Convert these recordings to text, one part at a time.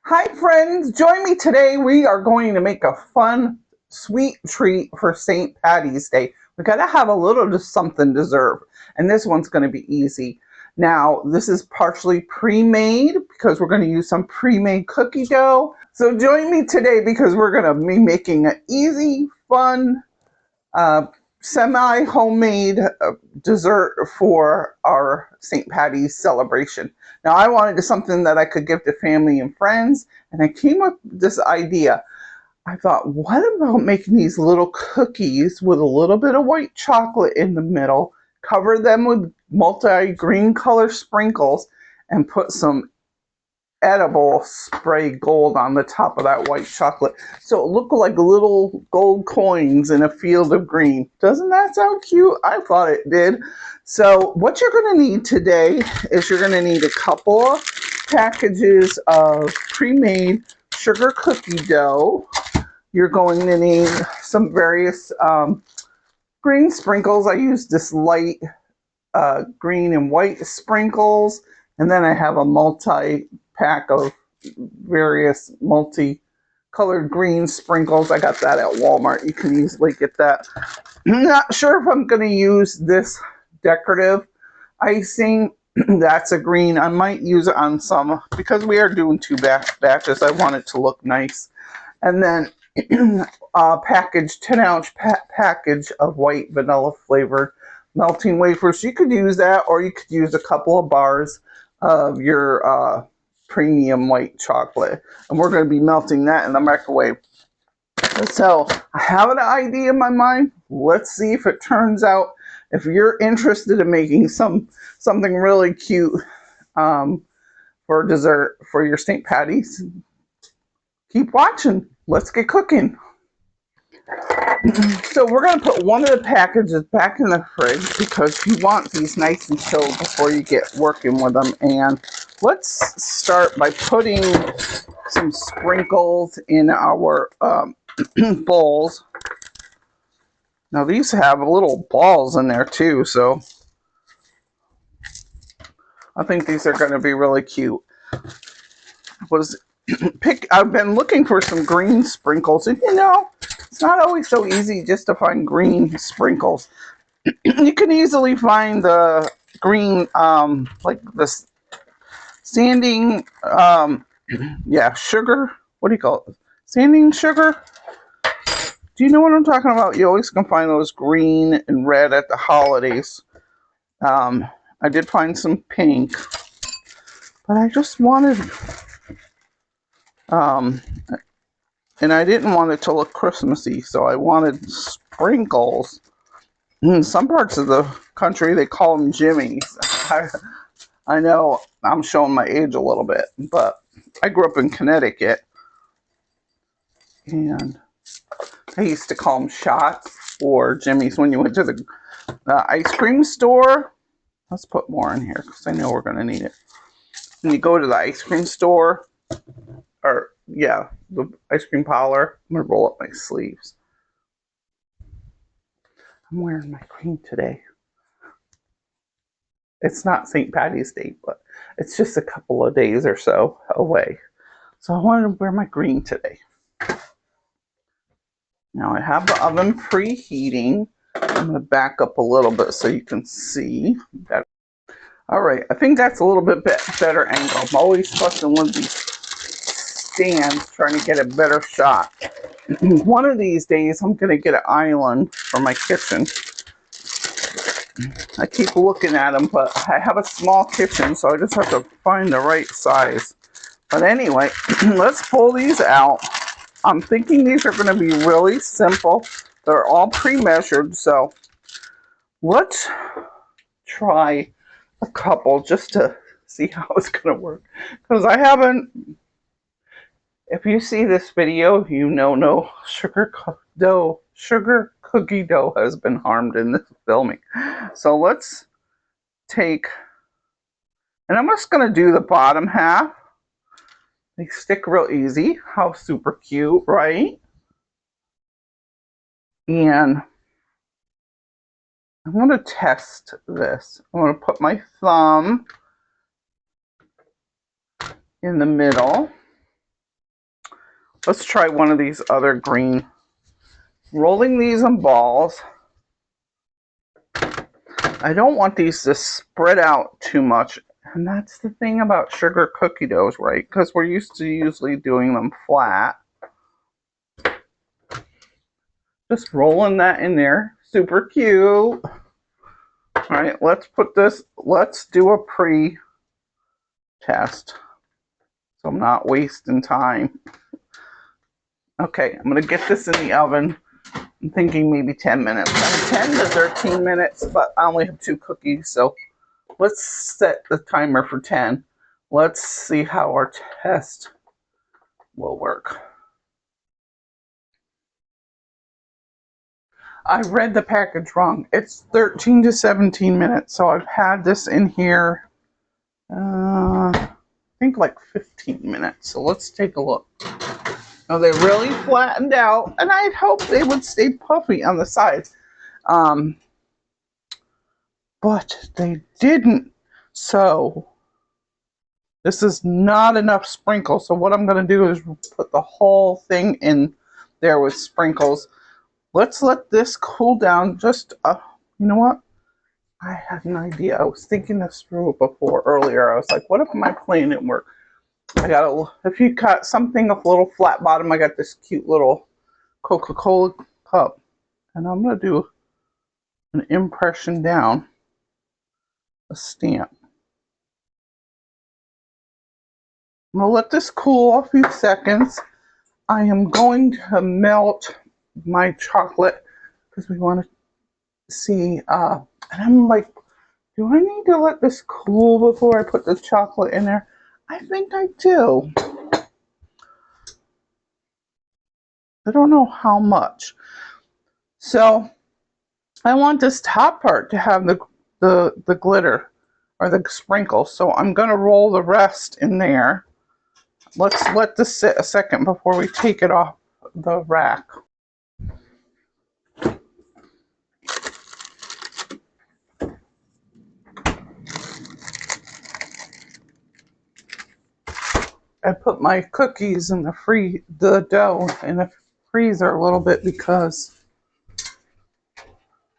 Hi friends, join me today. We are going to make a fun sweet treat for St. Paddy's Day. We got to have a little something dessert, and this one's going to be easy. Now, this is partially pre-made because we're going to use some pre-made cookie dough. So join me today because we're going to be making an easy, fun, uh, semi-homemade dessert for our St. Paddy's celebration. Now, I wanted something that I could give to family and friends, and I came up with this idea. I thought, what about making these little cookies with a little bit of white chocolate in the middle, cover them with multi-green color sprinkles, and put some edible spray gold on the top of that white chocolate, so it looked like little gold coins in a field of green. Doesn't that sound cute? I thought it did. So what you're going to need today is you're going to need a couple of packages of pre-made sugar cookie dough. You're going to need some various green sprinkles. I used this light green and white sprinkles, and then I have a multi-pack of various multi-colored green sprinkles. I got that at Walmart. You can easily get that. I'm not sure if I'm going to use this decorative icing. That's a green. I might use it on some because we are doing two batches. I want it to look nice. And then a 10-ounce package of white vanilla flavored melting wafers. You could use that, or you could use a couple of bars of your premium white chocolate. And we're going to be melting that in the microwave. So I have an idea in my mind. Let's see if it turns out. If you're interested in making something really cute for dessert for your St. Paddy's, keep watching. Let's get cooking. So we're going to put one of the packages back in the fridge because you want these nice and chilled before you get working with them. And let's start by putting some sprinkles in our bowls. Now these have little balls in there too, so I think these are going to be really cute. I've been looking for some green sprinkles, and it's not always so easy just to find green sprinkles. You can easily find the green, like this sanding, sugar. What do you call it? Sanding sugar? Do you know what I'm talking about? You always can find those green and red at the holidays. I did find some pink, but I just wanted, and I didn't want it to look Christmassy, so I wanted sprinkles. In some parts of the country, they call them jimmies. I know I'm showing my age a little bit, but I grew up in Connecticut, and I used to call them shots or jimmies when you went to the ice cream store. Let's put more in here because I know we're going to need it. When you go to the ice cream store, the ice cream parlor, I'm going to roll up my sleeves. I'm wearing my green today. It's not St. Paddy's Day, but it's just a couple of days or so away. So I wanted to wear my green today. Now I have the oven preheating. I'm going to back up a little bit so you can see that. All right, I think that's a little bit better angle. I'm always fussing with these stands trying to get a better shot. One of these days I'm going to get an island for my kitchen. I keep looking at them, but I have a small kitchen, so I just have to find the right size. But anyway, let's pull these out. I'm thinking these are going to be really simple. They're all pre-measured, so let's try a couple just to see how it's going to work. Because I haven't, if you see this video, you know no sugar cookie dough has been harmed in this filming. So let's take, and I'm just going to do the bottom half. They stick real easy. How super cute, right? And I'm going to test this. I'm going to put my thumb in the middle. Let's try one of these other green. Rolling these in balls. I don't want these to spread out too much. And that's the thing about sugar cookie doughs, right? Because we're used to usually doing them flat. Just rolling that in there. Super cute. All right, let's do a pre-test. So I'm not wasting time. Okay, I'm gonna get this in the oven. I'm thinking maybe 10 minutes. 10 to 13 minutes, but I only have 2 cookies, so let's set the timer for 10. Let's see how our test will work. I read the package wrong. It's 13 to 17 minutes, so I've had this in here, I think like 15 minutes. So let's take a look. Now they really flattened out, and I'd hoped they would stay puffy on the sides. But they didn't. So this is not enough sprinkles. So what I'm going to do is put the whole thing in there with sprinkles. Let's let this cool down. Just, you know what? I had an idea. I was thinking this through before earlier. I was like, what if my plan didn't work? If you got something with a little flat bottom, I got this cute little Coca-Cola cup. And I'm going to do an impression down, a stamp. I'm going to let this cool a few seconds. I am going to melt my chocolate because we want to see, and I'm like, do I need to let this cool before I put the chocolate in there? I think I do. I don't know how much. So I want this top part to have the glitter or the sprinkle. So I'm going to roll the rest in there. Let's let this sit a second before we take it off the rack. I put my cookies in the dough in the freezer a little bit because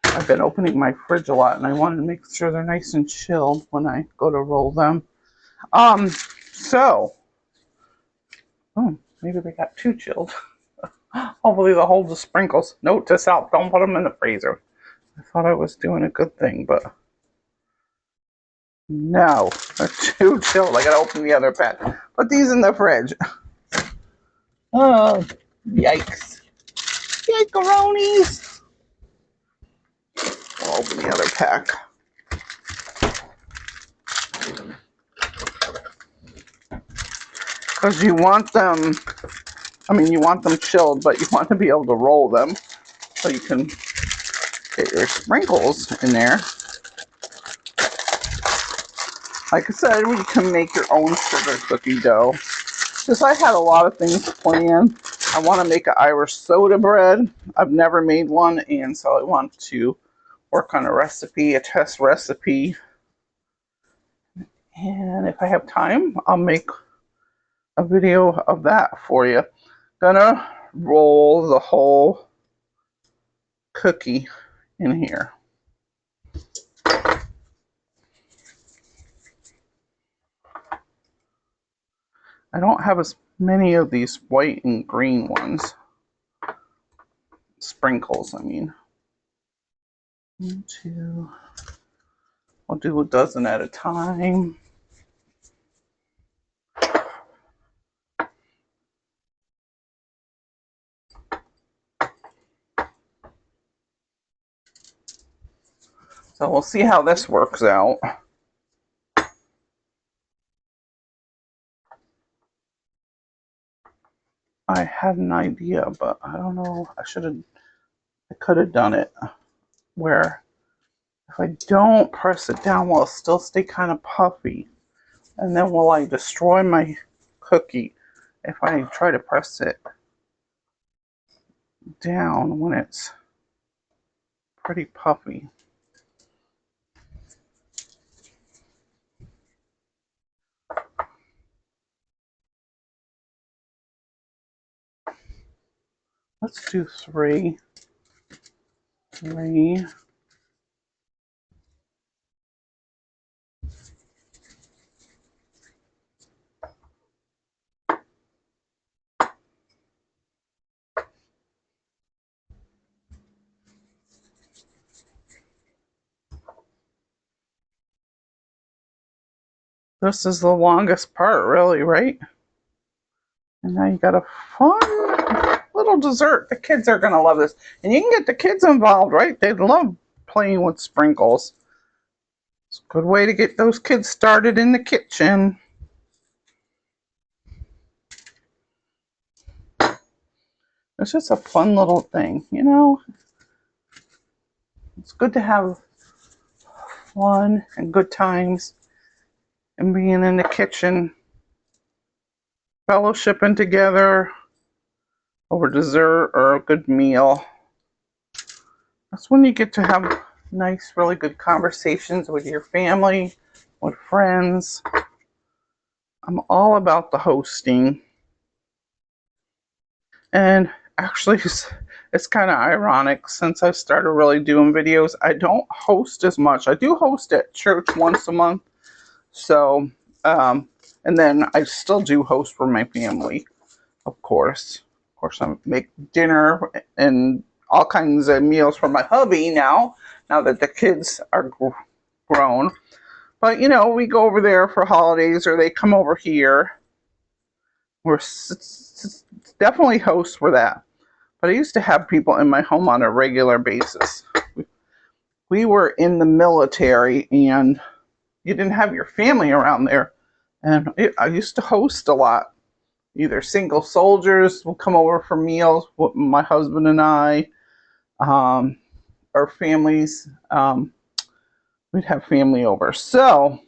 I've been opening my fridge a lot and I wanted to make sure they're nice and chilled when I go to roll them. Maybe they got too chilled. Hopefully they'll hold the sprinkles. Note to self, don't put them in the freezer. I thought I was doing a good thing, but no, they're too chilled. I gotta open the other pack. Put these in the fridge. Oh, yikes. Yikeroonies. I'll open the other pack. Because you want them, you want them chilled, but you want to be able to roll them so you can get your sprinkles in there. Like I said, you can make your own sugar cookie dough. Because I had a lot of things planned. I want to make an Irish soda bread. I've never made one, and so I want to work on a test recipe. And if I have time, I'll make a video of that for you. Gonna roll the whole cookie in here. I don't have as many of these white and green ones. Sprinkles, I mean. 1, 2. I'll do a dozen at a time. So we'll see how this works out. I had an idea, but I don't know. I could have done it where if I don't press it down, will it still stay kind of puffy? And then will I destroy my cookie if I try to press it down when it's pretty puffy? Let's do 3. 3. This is the longest part, really, right? And now you got a fun little dessert. The kids are going to love this. And you can get the kids involved, right? They love playing with sprinkles. It's a good way to get those kids started in the kitchen. It's just a fun little thing, you know? It's good to have fun and good times and being in the kitchen, fellowshipping together over dessert or a good meal. That's when you get to have nice, really good conversations with your family, with friends. I'm all about the hosting. And actually, it's kind of ironic since I started really doing videos. I don't host as much. I do host at church once a month. So, and then I still do host for my family, of course. Of course, I make dinner and all kinds of meals for my hubby now that the kids are grown. But, you know, we go over there for holidays or they come over here. We're definitely hosts for that. But I used to have people in my home on a regular basis. We were in the military and you didn't have your family around there. And I used to host a lot. Either single soldiers will come over for meals with my husband and I, or families. We'd have family over. So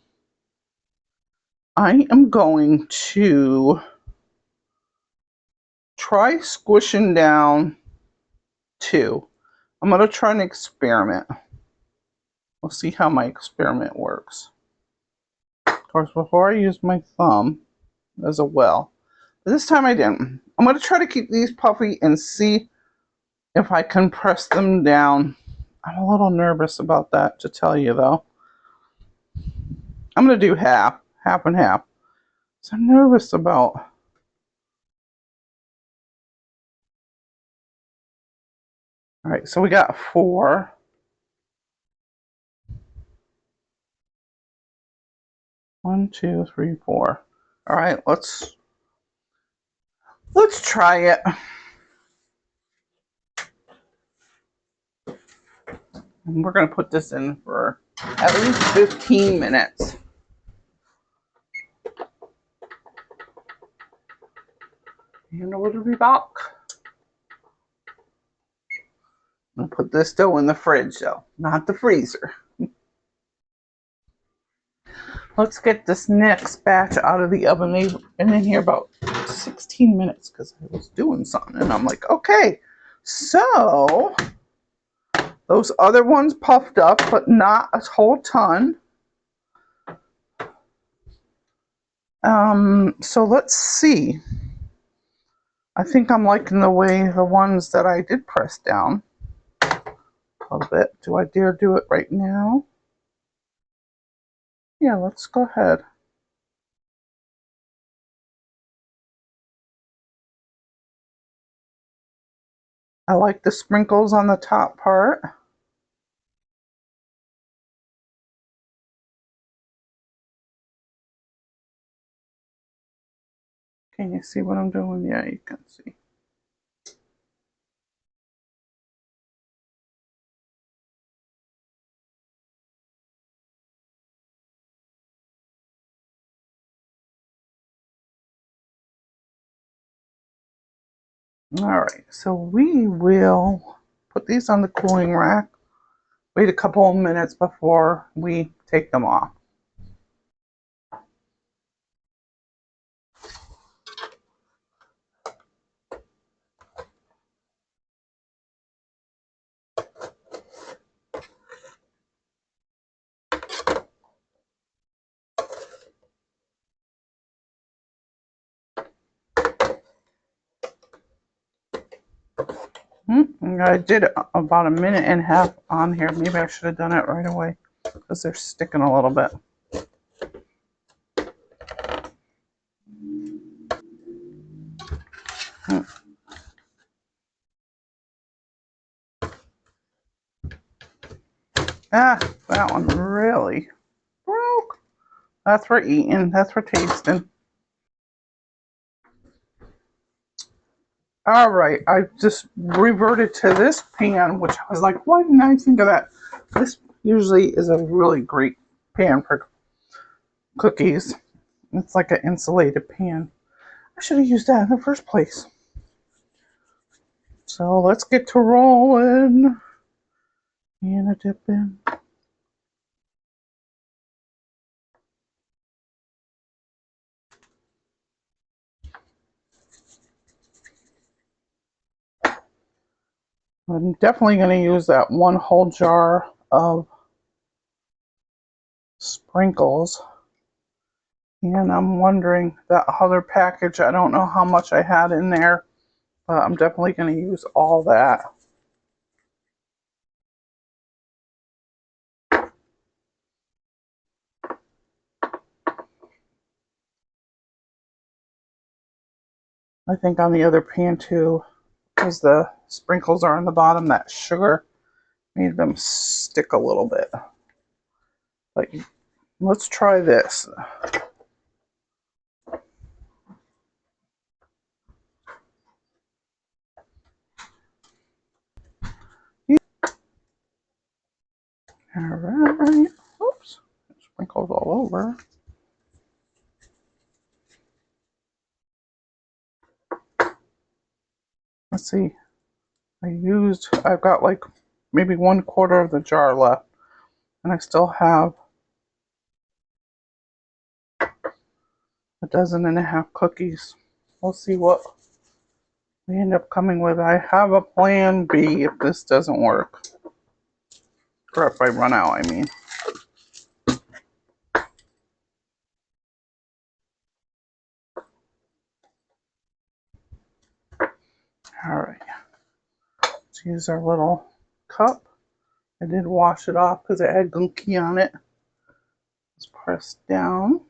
I am going to try squishing down 2. I'm going to try an experiment. We'll see how my experiment works. Of course, before I use my thumb as a well, but this time I didn't. I'm going to try to keep these puffy and see if I can press them down. I'm a little nervous about that, to tell you, though. I'm going to do half and half. So I'm nervous about. All right, so we got 4. 1, 2, 3, 4. All right, let's try it. And we're going to put this in for at least 15 minutes. And we'll be back. I'm going to put this dough in the fridge, though, not the freezer. Let's get this next batch out of the oven. They've been in here about 16 minutes because I was doing something. And I'm like, okay, so those other ones puffed up, but not a whole ton. So let's see. I think I'm liking the way the ones that I did press down a little bit. Do I dare do it right now? Yeah, let's go ahead. I like the sprinkles on the top part. Can you see what I'm doing? Yeah, you can see. All right, so we will put these on the cooling rack. Wait a couple of minutes before we take them off. I did about a minute and a half on here. Maybe I should have done it right away because they're sticking a little bit. Ah, that one really broke. That's for eating. That's for tasting. All right, I just reverted to this pan, which I was like, why didn't I think of that? This usually is a really great pan for cookies. It's like an insulated pan. I should have used that in the first place. So let's get to rolling. And a dip in. I'm definitely going to use that one whole jar of sprinkles. And I'm wondering, that other package, I don't know how much I had in there, but I'm definitely going to use all that. I think on the other pan too, because the sprinkles are on the bottom, that sugar made them stick a little bit. But let's try this. All right. Oops. Sprinkles all over. Let's see. I've got like maybe 1/4 of the jar left. And I still have a dozen and a half cookies. We'll see what we end up coming with. I have a plan B if this doesn't work. Or if I run out, I mean. Alright. Let's use our little cup. I did wash it off because it had gunky on it. Let's press down.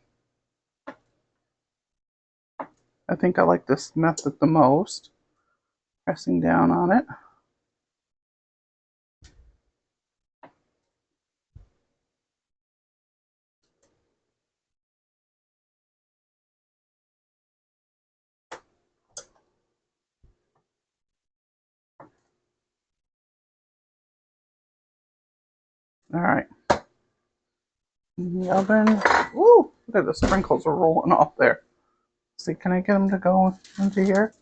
I think I like this method the most. Pressing down on it. Alright. In the oven. Ooh, look at the sprinkles are rolling off there. Let's see, can I get them to go into here?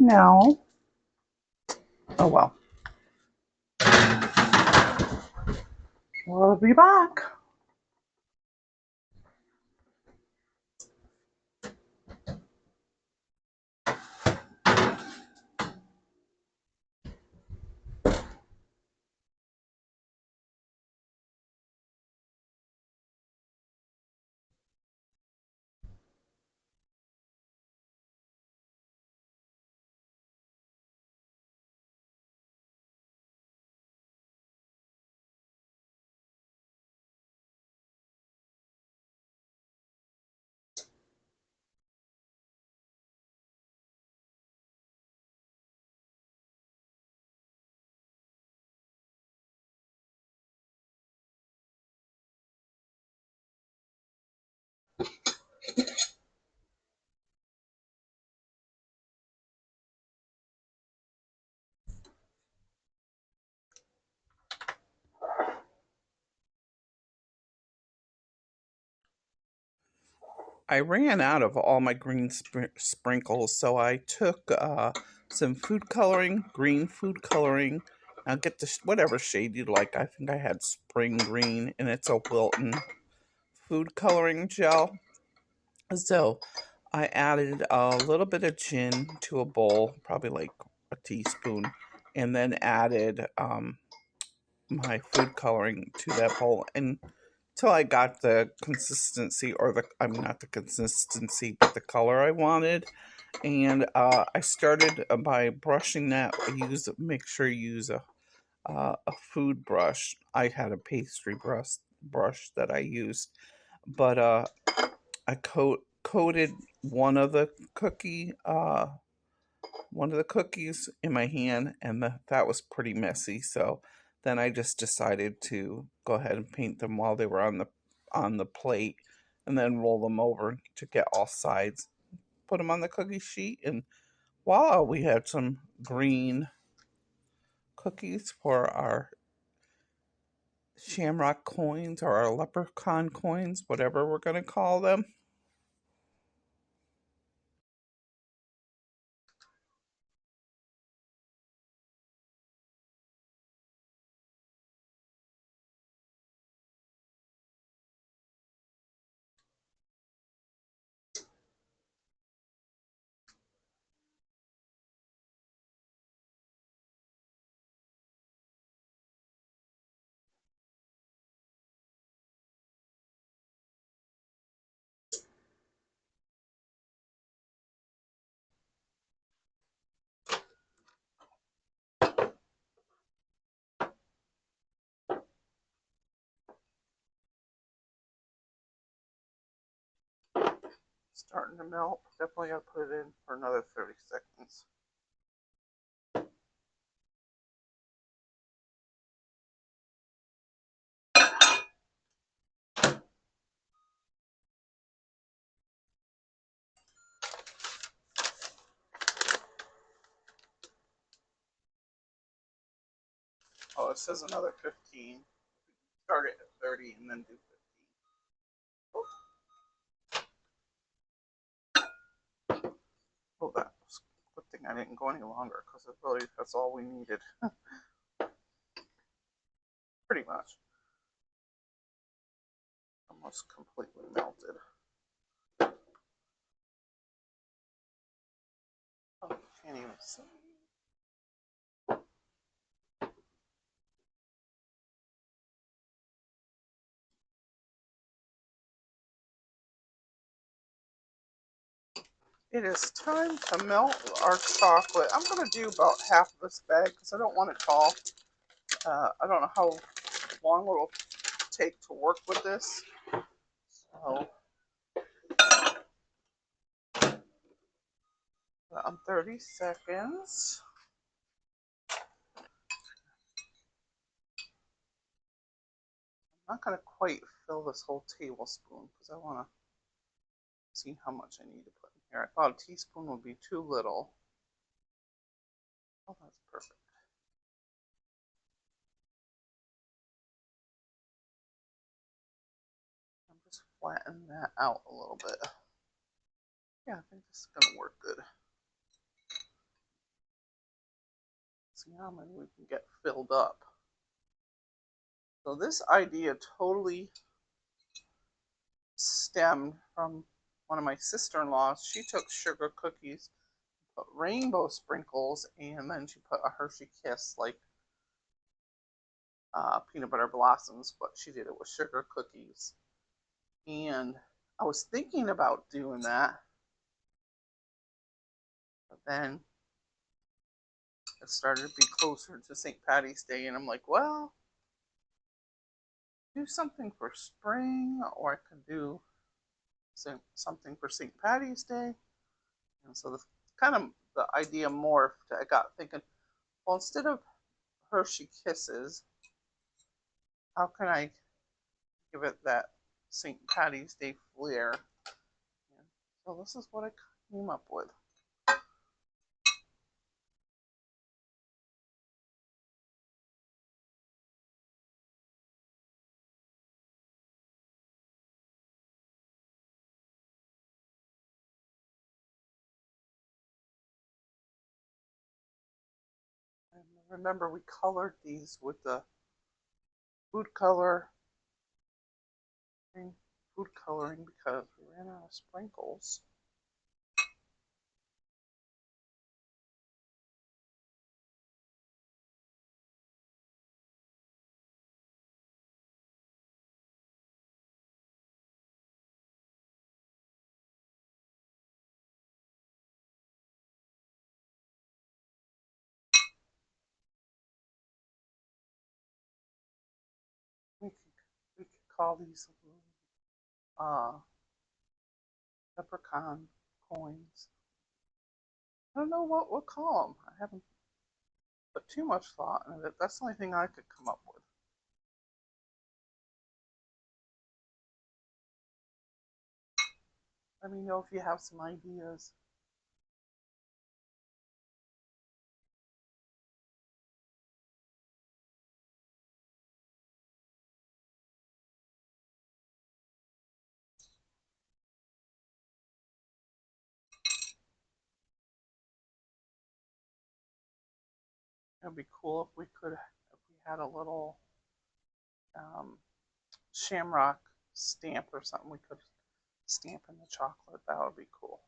No. Oh well. We'll be back. I ran out of all my green sprinkles, so I took some food coloring, green food coloring. I'll get this whatever shade you like. I think I had spring green, and it's a Wilton food coloring gel. So I added a little bit of gin to a bowl, probably like a teaspoon, and then added my food coloring to that bowl until I got the consistency, or I mean, not the consistency, but the color I wanted. And I started by brushing that. Make sure you use a food brush. I had a pastry brush that I used, but I coated one of the cookies in my hand, and that was pretty messy. So then I just decided to go ahead and paint them while they were on the plate, and then roll them over to get all sides. Put them on the cookie sheet, and voila, we had some green cookies for our shamrock coins or our leprechaun coins, whatever we're going to call them. Starting to melt. Definitely got to put it in for another 30 seconds. Oh, it says another 15. Start it at 30 and then do 15. Oh, that was a good thing I didn't go any longer because that's all we needed. Pretty much. Almost completely melted. Oh, can't even see. It is time to melt our chocolate. I'm going to do about half of this bag because I don't want it tall. I don't know how long it'll take to work with this. So, 30 seconds. I'm not going to quite fill this whole tablespoon because I want to see how much I need to put in here. I thought a teaspoon would be too little. Oh, that's perfect. I'm just flattening that out a little bit. Yeah, I think this is going to work good. See how many we can get filled up. So this idea totally stemmed from one of my sister-in-laws. She took sugar cookies, put rainbow sprinkles, and then she put a Hershey Kiss, like peanut butter blossoms, but she did it with sugar cookies. And I was thinking about doing that, but then it started to be closer to St. Paddy's Day, and I'm like, well, do something for spring, or I could do something for St. Paddy's Day. And so the idea morphed. I got thinking, well, instead of Hershey Kisses, how can I give it that St. Paddy's Day flair? And so this is what I came up with. And remember, we colored these with the food color, food coloring because we ran out of sprinkles. call these leprechaun coins. I don't know what we'll call them. I haven't put too much thought into it. That's the only thing I could come up with. Let me know if you have some ideas. It'd be cool if we had a little shamrock stamp or something we could stamp in the chocolate. That would be cool.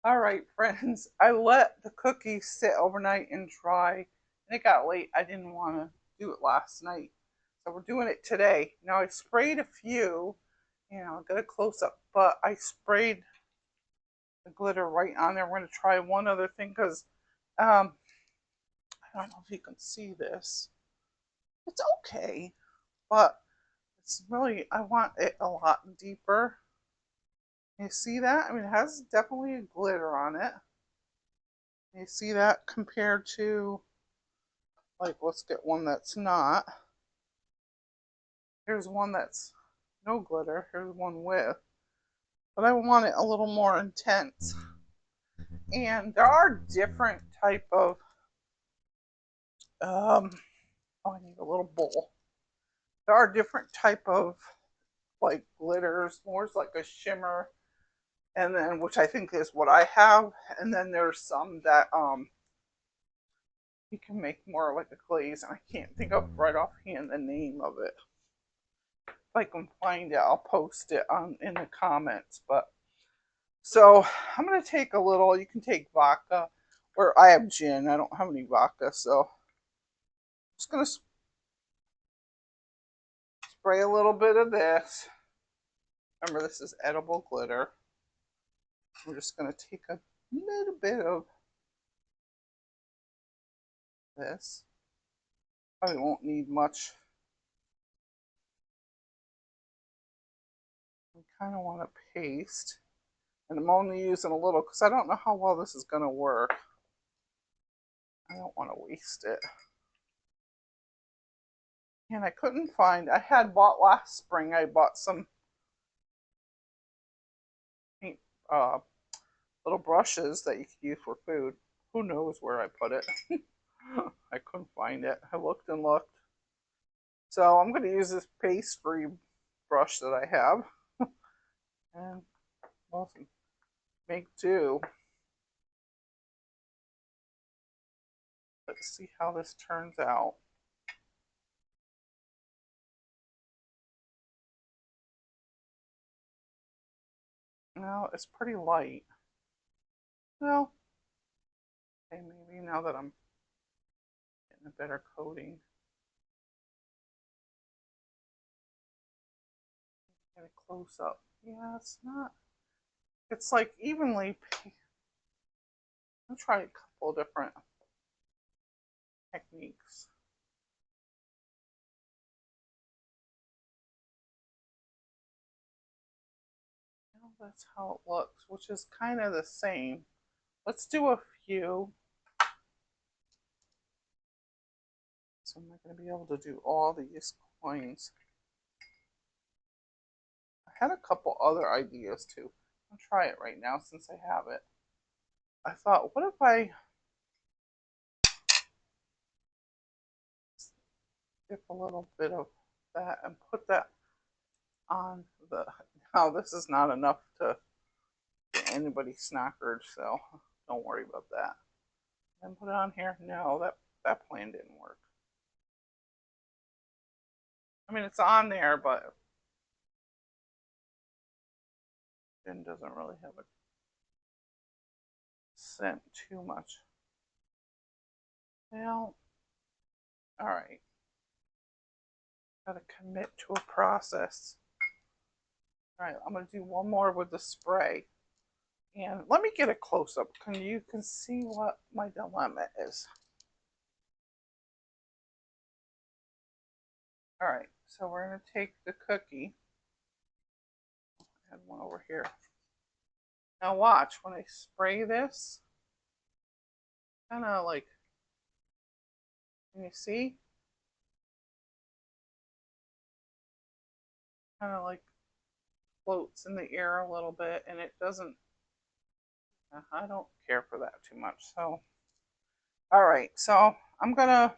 All right, friends, I let the cookies sit overnight and dry, and it got late. I didn't want to do it last night, so we're doing it today. Now, I sprayed a few, I'll get a close up, but I sprayed the glitter right on there. We're going to try one other thing because I don't know if you can see this. It's okay, but it's really, I want it a lot deeper. You see that? I mean, it has definitely a glitter on it. You see that compared to, like, let's get one that's not. Here's one that's no glitter. Here's one with. But I want it a little more intense. And there are different type of, oh, I need a little bowl. There are different type of, like, glitters. More's like a shimmer. And then, which I think is what I have. And then there's some that, you can make more like a glaze, and I can't think of right offhand the name of it. If I can find it, I'll post it in the comments. But so I'm gonna take a little. You can take vodka, or I have gin. I don't have any vodka, so I'm just gonna spray a little bit of this. Remember, this is edible glitter. We're just gonna take a little bit of this. Probably won't need much. I kind of want to paste. And I'm only using a little because I don't know how well this is going to work. I don't want to waste it. And I couldn't find, I had bought last spring, I bought some paint, little brushes that you could use for food. Who knows where I put it? I couldn't find it. I looked and looked. So I'm going to use this paste-free brush that I have. And we'll make do. Let's see how this turns out. No, it's pretty light. Well, okay, maybe now that I'm getting a better coating. Get a close up. Yeah, it's not. It's like evenly. I'll try a couple different techniques. Well, that's how it looks, which is kind of the same. Let's do a few. So I'm not going to be able to do all these coins. I had a couple other ideas too. I'll try it right now since I have it. I thought, what if I dip a little bit of that and put that on the... Now this is not enough to get anybody snackered, so don't worry about that. And put it on here. No, that plan didn't work. I mean, it's on there, but it doesn't really have a scent too much. Well, all right. Gotta commit to a process. All right, I'm gonna do one more with the spray. And let me get a close up. You can see what my dilemma is. All right, so we're gonna take the cookie. I had one over here. Now watch, when I spray this, kind of like, can you see? Kind of like floats in the air a little bit, and it doesn't, I don't care for that too much. So, all right, so I'm gonna,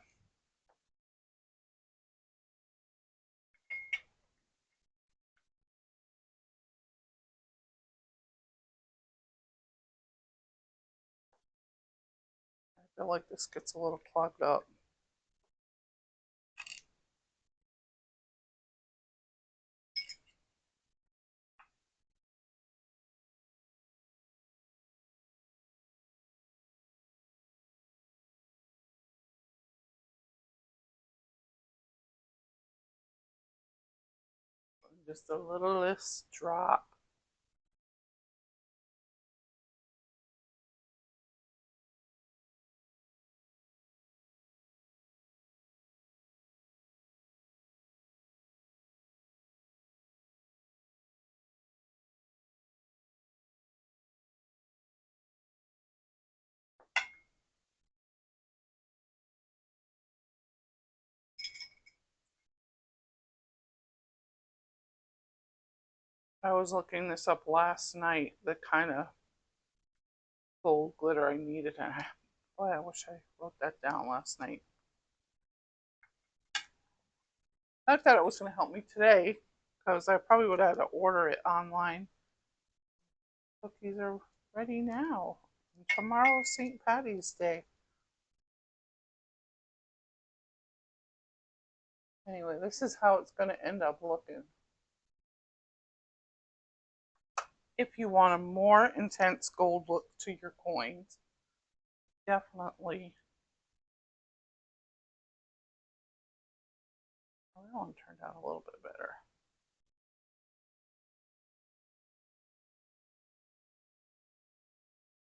I feel like this gets a little clogged up. Just a littlest drop. I was looking this up last night, the kind of gold glitter I needed, and boy, I wish I wrote that down last night. I thought it was going to help me today, because I probably would have had to order it online. Cookies are ready now. Tomorrow's St. Paddy's Day. Anyway, this is how it's going to end up looking. If you want a more intense gold look to your coins, definitely. Oh, that one turned out a little bit better.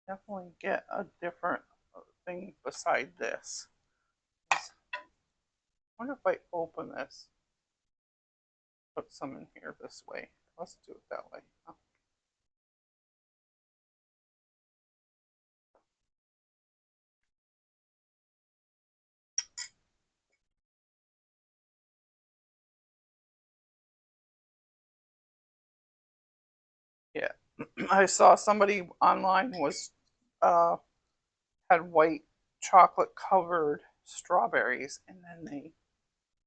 Definitely get a different thing beside this. I wonder if I open this, put some in here this way. Let's do it that way. Oh. Yeah, I saw somebody online was had white chocolate covered strawberries, and then they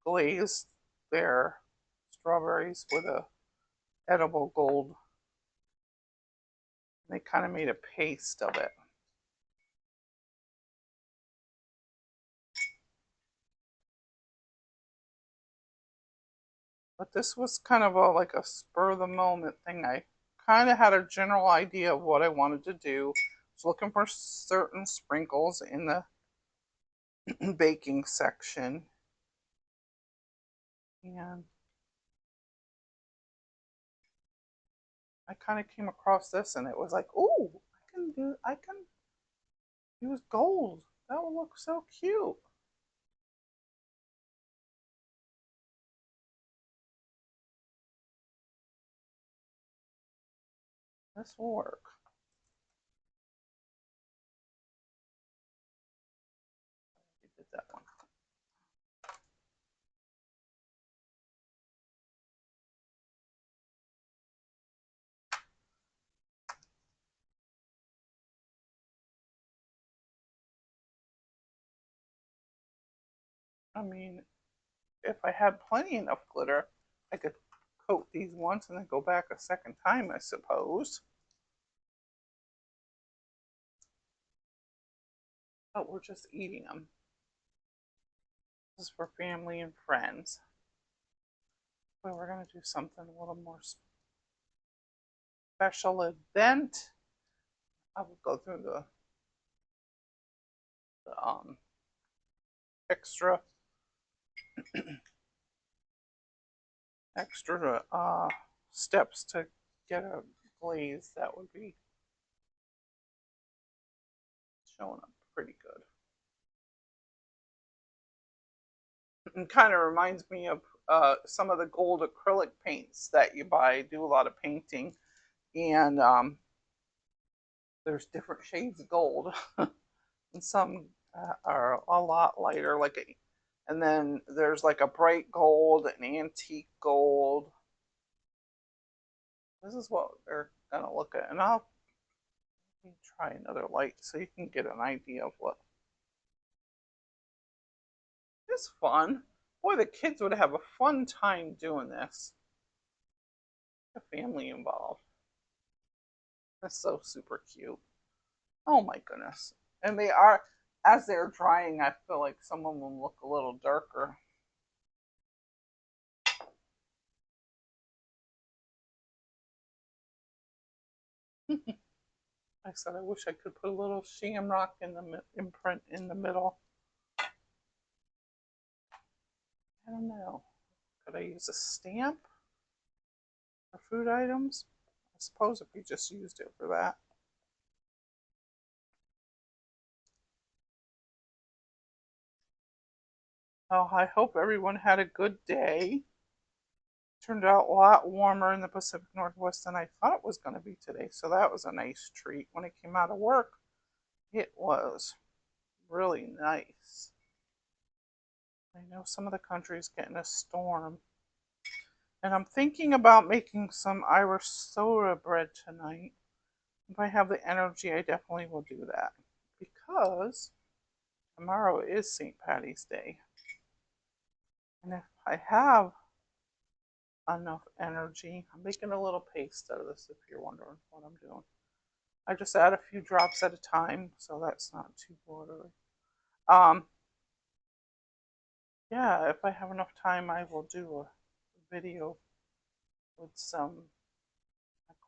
glazed their strawberries with a edible gold. They kind of made a paste of it. But this was kind of like a spur of the moment thing. I kind of had a general idea of what I wanted to do. I was looking for certain sprinkles in the baking section. And I kind of came across this, and it was like, oh, I can use gold. That will look so cute. This will work. We did that one. I mean, if I had plenty enough glitter, I could coat these once and then go back a second time, I suppose. But we're just eating them. This is for family and friends. But we're going to do something a little more special event. I will go through the extra steps to get a glaze that would be showing up pretty good. It kind of reminds me of some of the gold acrylic paints that you buy. I do a lot of painting, and there's different shades of gold, and some are a lot lighter, and then there's like a bright gold, an antique gold. This is what they're gonna look at, and I'll try another light so you can get an idea of what is fun. Boy, the kids would have a fun time doing this. The family involved. That's so super cute. Oh my goodness. And they are, as they're drying, I feel like some of them look a little darker. I said I wish I could put a little shamrock in the imprint in the middle. I don't know. Could I use a stamp for food items? I suppose if we just used it for that. Oh, I hope everyone had a good day. Turned out a lot warmer in the Pacific Northwest than I thought it was going to be today. So that was a nice treat. When I came out of work, it was really nice. I know some of the country's getting a storm. And I'm thinking about making some Irish soda bread tonight. If I have the energy, I definitely will do that. Because tomorrow is St. Paddy's Day. And if I have enough energy, I'm making a little paste out of this if you're wondering what I'm doing. I just add a few drops at a time, so that's not too watery. Yeah, if I have enough time, I will do a video with some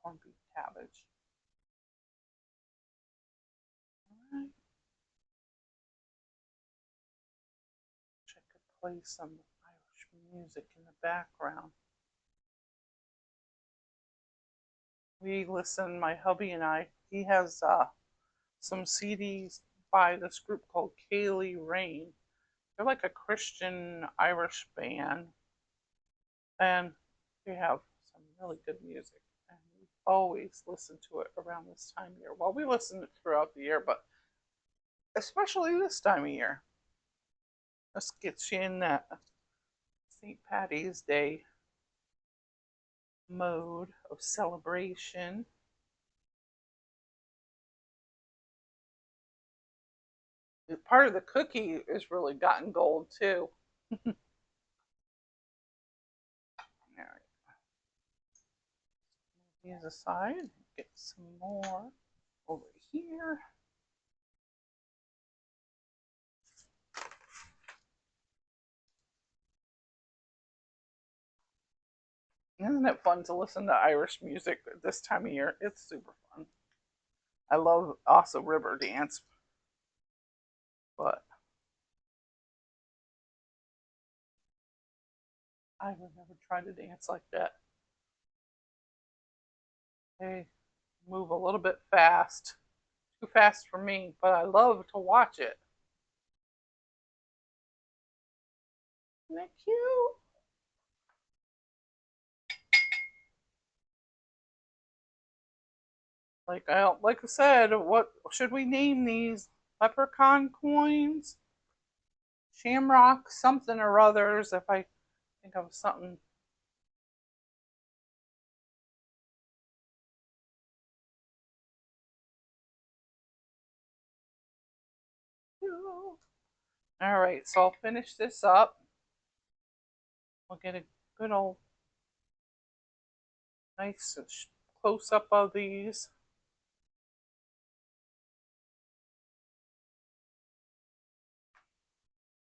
corned beef cabbage. All right. I could play some Irish music in the background. We listen, my hubby and I, he has some CDs by this group called Kaylee Rain. They're like a Christian Irish band, and they have some really good music. And we always listen to it around this time of year. Well, we listen to it throughout the year, but especially this time of year. This gets you in that St. Paddy's Day mode of celebration. Part of the cookie is really gotten gold too. All right. These aside, get some more over here. Isn't it fun to listen to Irish music this time of year? It's super fun. I love also river dance, but I would never try to dance like that. They move a little bit fast, too fast for me, but I love to watch it. Isn't that cute? Like I said, what should we name these? Leprechaun coins, shamrock, something or others. If I think of something. All right, so I'll finish this up. We'll get a good old nice close up of these.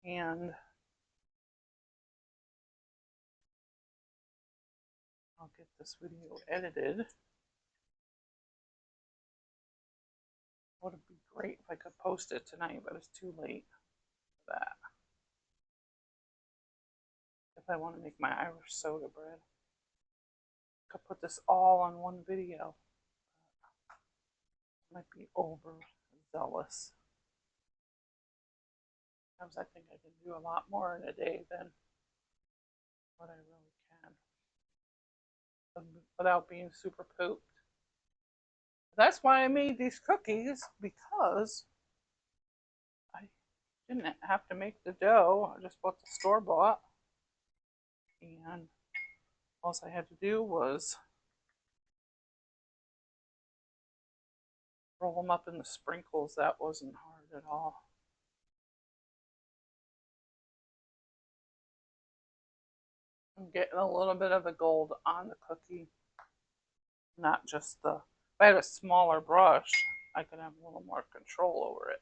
And I'll get this video edited. Would be great if I could post it tonight, but it's too late for that. If I want to make my Irish soda bread, I could put this all on one video. Might be overzealous. Sometimes I think I can do a lot more in a day than what I really can without being super pooped. That's why I made these cookies, because I didn't have to make the dough. I just bought the store-bought, and all I had to do was roll them up in the sprinkles. That wasn't hard at all. I'm getting a little bit of the gold on the cookie, not just the... If I had a smaller brush, I could have a little more control over it.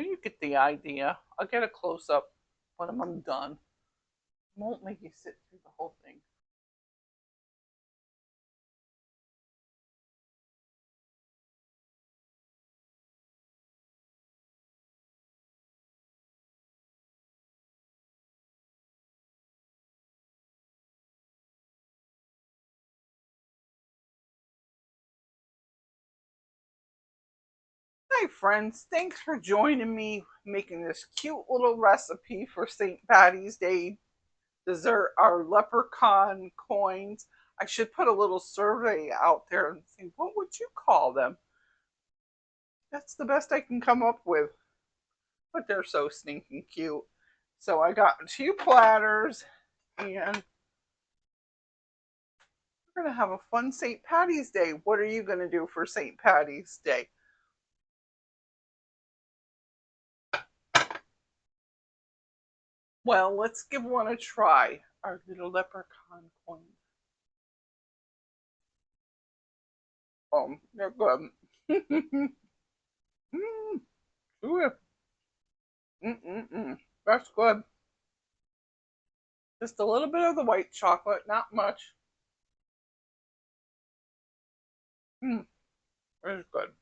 You get the idea. I'll get a close-up when I'm done. It won't make you sit through the whole thing. Hi friends, thanks for joining me making this cute little recipe for St. Paddy's Day dessert, our leprechaun coins. I should put a little survey out there and see, what would you call them? That's the best I can come up with, but they're so stinking cute. So I got 2 platters, and we're gonna have a fun St. Paddy's Day. What are you gonna do for St. Paddy's Day? Well, let's give one a try. Our little leprechaun coin. They're good. mm, That's good. Just a little bit of the white chocolate, not much. It's good.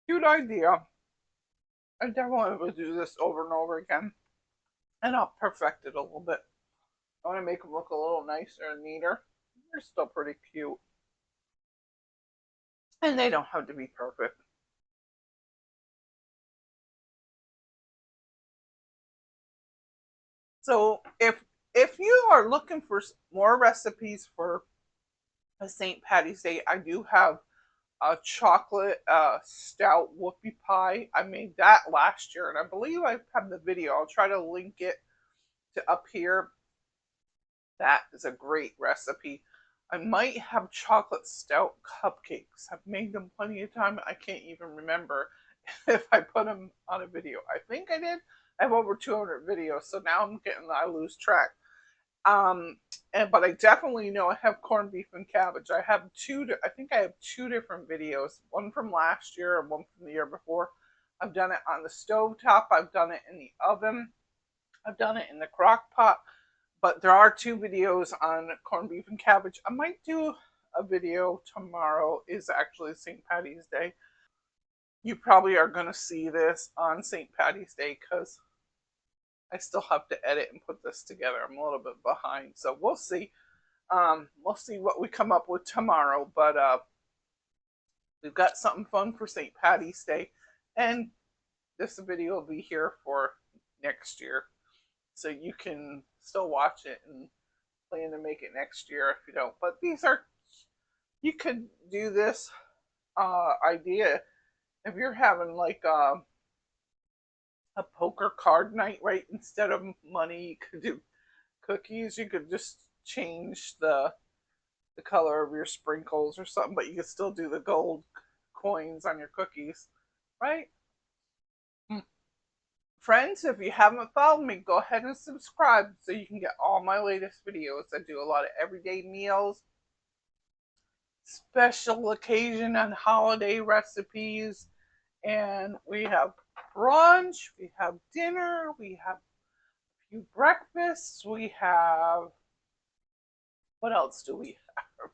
Cute idea. I definitely will do this over and over again. And I'll perfect it a little bit. I want to make them look a little nicer and neater. They're still pretty cute. And they don't have to be perfect. So if you are looking for more recipes for a St. Patty's Day, I do have a chocolate stout whoopie pie. I made that last year, and I believe I have the video. I'll try to link it to up here. That is a great recipe. I might have chocolate stout cupcakes. I've made them plenty of time. I can't even remember if I put them on a video. I think I did. I have over 200 videos, so now I lose track. But I definitely know I have corned beef and cabbage. I think I have 2 different videos, one from last year and one from the year before. I've done it on the stove top. I've done it in the oven. I've done it in the crock pot. But there are 2 videos on corned beef and cabbage. I might do a video tomorrow. Is actually St. Paddy's Day. You probably are going to see this on St. Paddy's Day because I still have to edit and put this together. I'm a little bit behind, so we'll see. We'll see what we come up with tomorrow. But we've got something fun for St. Paddy's Day, and this video will be here for next year, so you can still watch it and plan to make it next year if you don't. But you could do this idea if you're having like a poker card night, right? Instead of money, you could do cookies. You could just change the the color of your sprinkles or something, but you can still do the gold coins on your cookies, right? Mm. Friends, if you haven't followed me, go ahead and subscribe so you can get all my latest videos. I do a lot of everyday meals, special occasion and holiday recipes, and we have brunch, we have dinner, we have a few breakfasts, we have, what else do we have?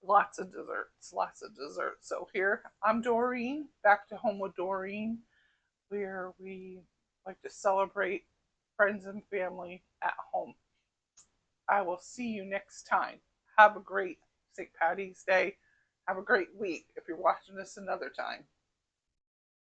Lots of desserts, lots of desserts. So here, I'm Doreen, back to home with Doreen, where we like to celebrate friends and family at home. I will see you next time. Have a great St. Paddy's Day. Have a great week if you're watching this another time.